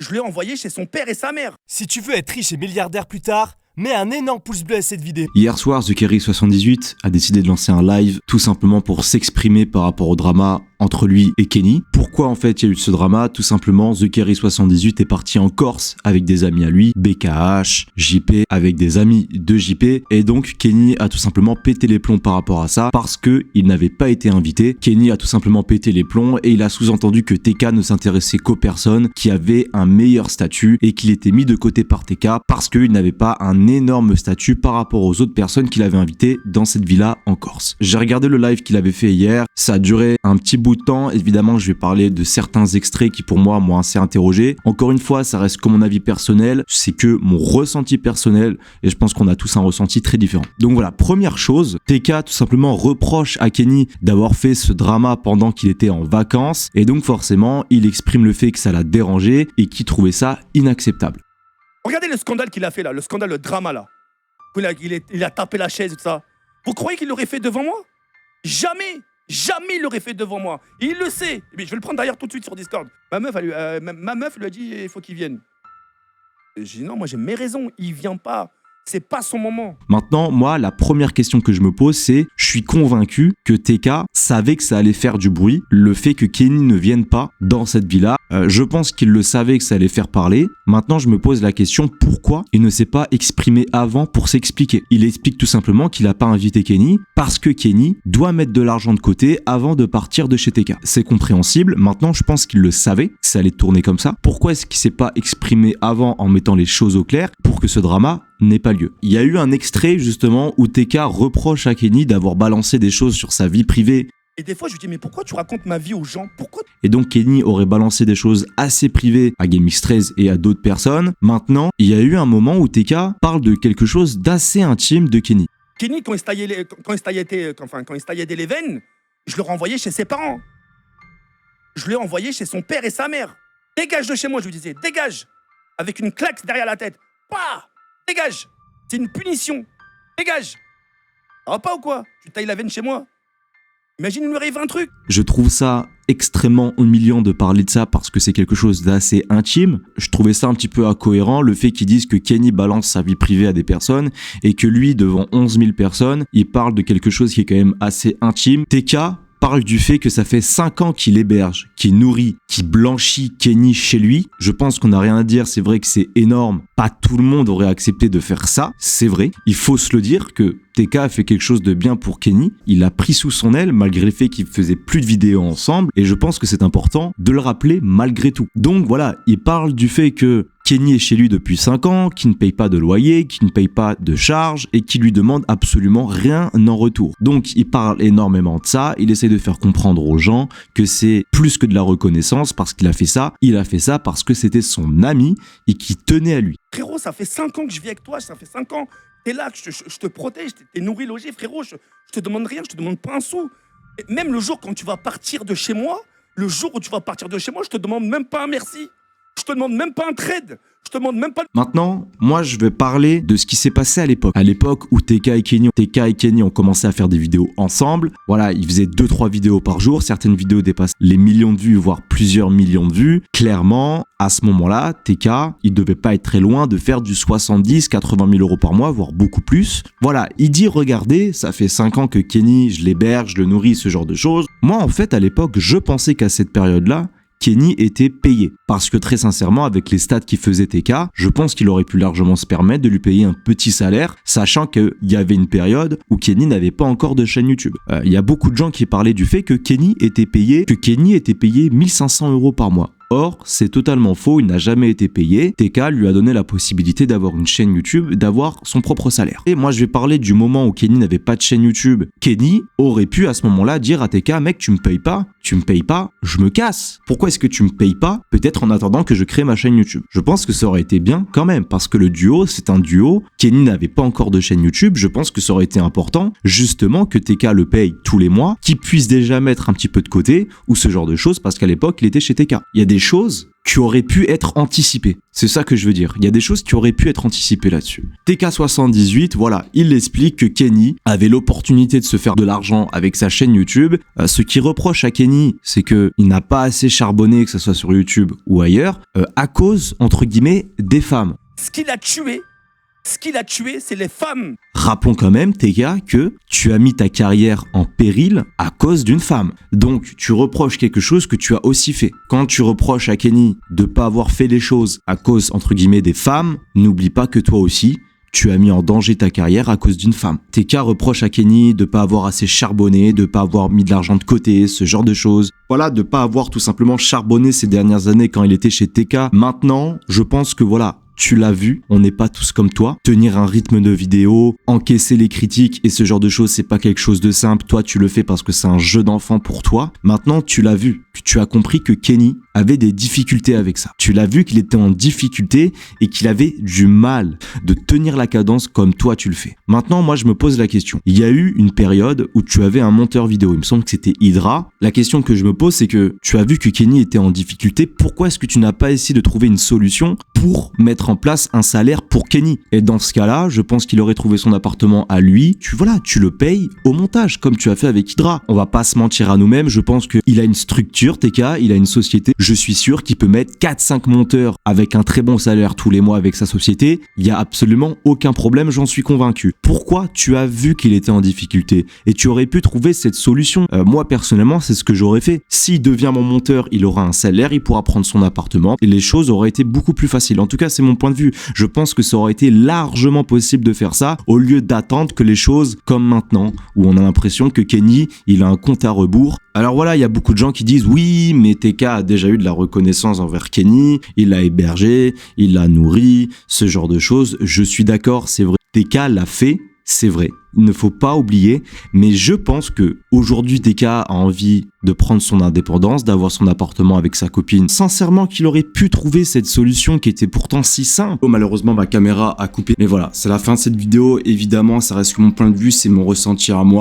Je l'ai envoyé chez son père et sa mère. Si tu veux être riche et milliardaire plus tard, mets un énorme pouce bleu à cette vidéo. Hier soir, TheKerry78 a décidé de lancer un live tout simplement pour s'exprimer par rapport au drama entre lui et Kenny. Pourquoi en fait il y a eu ce drama? Tout simplement, TheKerry78 est parti en Corse avec des amis à lui, BKH, JP, avec des amis de JP, et donc Kenny a tout simplement pété les plombs par rapport à ça parce que il n'avait pas été invité. Kenny a tout simplement pété les plombs et il a sous-entendu que TK ne s'intéressait qu'aux personnes qui avaient un meilleur statut et qu'il était mis de côté par TK parce qu'il n'avait pas un énorme statut par rapport aux autres personnes qu'il avait invitées dans cette villa en Corse. J'ai regardé le live qu'il avait fait hier, ça a duré un petit bout de temps. Évidemment, je vais parler de certains extraits qui pour moi m'ont assez interrogé. Encore une fois, ça reste que mon avis personnel, c'est que mon ressenti personnel et je pense qu'on a tous un ressenti très différent. Donc voilà, première chose, TK tout simplement reproche à Kenny d'avoir fait ce drama pendant qu'il était en vacances et donc forcément, il exprime le fait que ça l'a dérangé et qu'il trouvait ça inacceptable. Regardez le scandale qu'il a fait là, le scandale, le drama là. Il a tapé la chaise et tout ça. Vous croyez qu'il l'aurait fait devant moi? Jamais! Jamais il l'aurait fait devant moi. Et il le sait. Mais je vais le prendre d'ailleurs tout de suite sur Discord. Ma meuf lui a dit il faut qu'il vienne. J'ai dit non, moi j'ai mes raisons. Il vient pas. C'est pas son moment. Maintenant, moi, la première question que je me pose, c'est je suis convaincu que TK savait que ça allait faire du bruit, le fait que Kenny ne vienne pas dans cette villa. Je pense qu'il le savait que ça allait faire parler. Maintenant, je me pose la question pourquoi il ne s'est pas exprimé avant pour s'expliquer. Il explique tout simplement qu'il n'a pas invité Kenny parce que Kenny doit mettre de l'argent de côté avant de partir de chez TK. C'est compréhensible. Maintenant, je pense qu'il le savait que ça allait tourner comme ça. Pourquoi est-ce qu'il s'est pas exprimé avant en mettant les choses au clair pour que ce drama n'ait pas lieu? Il y a eu un extrait justement où TK reproche à Kenny d'avoir balancé des choses sur sa vie privée. Et des fois, je lui dis, mais pourquoi tu racontes ma vie aux gens? Pourquoi? Et donc, Kenny aurait balancé des choses assez privées à GameX13 et à d'autres personnes. Maintenant, il y a eu un moment où TK parle de quelque chose d'assez intime de Kenny. Kenny, quand il se taillait les veines, je le renvoyais chez ses parents. Je l'ai envoyé chez son père et sa mère. Dégage de chez moi, je lui disais, dégage. Avec une claque derrière la tête. Pas. Dégage. C'est une punition. Dégage. Ça va pas ou quoi? Tu tailles la veine chez moi. Imagine, il lui arrive un truc. Je trouve ça extrêmement humiliant de parler de ça parce que c'est quelque chose d'assez intime. Je trouvais ça un petit peu incohérent, le fait qu'ils disent que Kenny balance sa vie privée à des personnes et que lui, devant 11 000 personnes, il parle de quelque chose qui est quand même assez intime. TK parle du fait que ça fait 5 ans qu'il héberge, qu'il nourrit, qu'il blanchit Kenny chez lui. Je pense qu'on n'a rien à dire, c'est vrai que c'est énorme. Pas tout le monde aurait accepté de faire ça, c'est vrai. Il faut se le dire que TK a fait quelque chose de bien pour Kenny. Il l'a pris sous son aile malgré le fait qu'ils faisaient plus de vidéos ensemble et je pense que c'est important de le rappeler malgré tout. Donc voilà, il parle du fait que Kenny est chez lui depuis 5 ans, qui ne paye pas de loyer, qui ne paye pas de charges et qui lui demande absolument rien en retour. Donc il parle énormément de ça, il essaie de faire comprendre aux gens que c'est plus que de la reconnaissance parce qu'il a fait ça, il a fait ça parce que c'était son ami et qui tenait à lui. Frérot, ça fait 5 ans que je vis avec toi, ça fait 5 ans. T'es là, je te protège, t'es nourri, logé, frérot, je te demande rien, je te demande pas un sou. Et même le jour quand tu vas partir de chez moi, je te demande même pas un merci. Je te demande même pas un trade. Je te demande même pas... Maintenant, moi, je vais parler de ce qui s'est passé à l'époque. À l'époque où TK et Kenny ont commencé à faire des vidéos ensemble. Voilà, ils faisaient 2-3 vidéos par jour. Certaines vidéos dépassent les millions de vues, voire plusieurs millions de vues. Clairement, à ce moment-là, TK, il devait pas être très loin de faire du 70-80 000 euros par mois, voire beaucoup plus. Voilà, il dit, regardez, ça fait 5 ans que Kenny, je l'héberge, je le nourris, ce genre de choses. Moi, en fait, à l'époque, je pensais qu'à cette période-là, Kenny était payé. Parce que très sincèrement, avec les stats qu'il faisait TK, je pense qu'il aurait pu largement se permettre de lui payer un petit salaire, sachant qu'il y avait une période où Kenny n'avait pas encore de chaîne YouTube. Il y a beaucoup de gens qui parlaient du fait que Kenny était payé 1500 euros par mois. Or, c'est totalement faux, il n'a jamais été payé. TK lui a donné la possibilité d'avoir une chaîne YouTube, d'avoir son propre salaire. Et moi, je vais parler du moment où Kenny n'avait pas de chaîne YouTube. Kenny aurait pu à ce moment-là dire à TK, mec, tu me payes pas, je me casse. Pourquoi est-ce que tu me payes pas? Peut-être en attendant que je crée ma chaîne YouTube. Je pense que ça aurait été bien quand même, parce que le duo, c'est un duo. Kenny n'avait pas encore de chaîne YouTube, je pense que ça aurait été important, justement, que TK le paye tous les mois, qu'il puisse déjà mettre un petit peu de côté, ou ce genre de choses, parce qu'à l'époque, il était chez TK. Il y a des choses qui auraient pu être anticipées. C'est ça que je veux dire. Il y a des choses qui auraient pu être anticipées là-dessus. TK78, voilà, il explique que Kenny avait l'opportunité de se faire de l'argent avec sa chaîne YouTube. Ce qu'il reproche à Kenny, c'est qu'il n'a pas assez charbonné, que ce soit sur YouTube ou ailleurs, à cause, entre guillemets, des femmes. Ce qu'il a tué, c'est les femmes. Rappelons quand même, TK, que tu as mis ta carrière en péril à cause d'une femme. Donc, tu reproches quelque chose que tu as aussi fait. Quand tu reproches à Kenny de pas avoir fait les choses à cause, entre guillemets, des femmes, n'oublie pas que toi aussi, tu as mis en danger ta carrière à cause d'une femme. TK reproche à Kenny de pas avoir assez charbonné, de pas avoir mis de l'argent de côté, ce genre de choses. Voilà, de pas avoir tout simplement charbonné ces dernières années quand il était chez TK. Maintenant, je pense que voilà, tu l'as vu, on n'est pas tous comme toi. Tenir un rythme de vidéo, encaisser les critiques et ce genre de choses, c'est pas quelque chose de simple. Toi, tu le fais parce que c'est un jeu d'enfant pour toi. Maintenant, tu l'as vu. Tu as compris que Kenny avait des difficultés avec ça. Tu l'as vu qu'il était en difficulté et qu'il avait du mal de tenir la cadence comme toi tu le fais. Maintenant, moi, je me pose la question. Il y a eu une période où tu avais un monteur vidéo. Il me semble que c'était Hydra. La question que je me pose, c'est que tu as vu que Kenny était en difficulté. Pourquoi est-ce que tu n'as pas essayé de trouver une solution pour mettre en place un salaire pour Kenny? Et dans ce cas-là, je pense qu'il aurait trouvé son appartement à lui. Tu le payes au montage, comme tu as fait avec Hydra. On va pas se mentir à nous-mêmes. Je pense qu'il a une structure, TK, il a une société. Je suis sûr qu'il peut mettre 4-5 monteurs avec un très bon salaire tous les mois avec sa société. Il y a absolument aucun problème, j'en suis convaincu. Pourquoi tu as vu qu'il était en difficulté et tu aurais pu trouver cette solution? Moi, personnellement, c'est ce que j'aurais fait. S'il devient mon monteur, il aura un salaire, il pourra prendre son appartement et les choses auraient été beaucoup plus faciles. En tout cas, c'est mon point de vue. Je pense que ça aurait été largement possible de faire ça au lieu d'attendre que les choses comme maintenant, où on a l'impression que Kenny, il a un compte à rebours. Alors voilà, il y a beaucoup de gens qui disent oui, mais TK a déjà eu de la reconnaissance envers Kenny, il l'a hébergé, il l'a nourri, ce genre de choses. Je suis d'accord, c'est vrai. TK l'a fait, c'est vrai. Il ne faut pas oublier, mais je pense que aujourd'hui TK a envie de prendre son indépendance, d'avoir son appartement avec sa copine. Sincèrement, qu'il aurait pu trouver cette solution qui était pourtant si simple. Oh, malheureusement, ma caméra a coupé. Mais voilà, c'est la fin de cette vidéo. Évidemment, ça reste que mon point de vue, c'est mon ressenti à moi.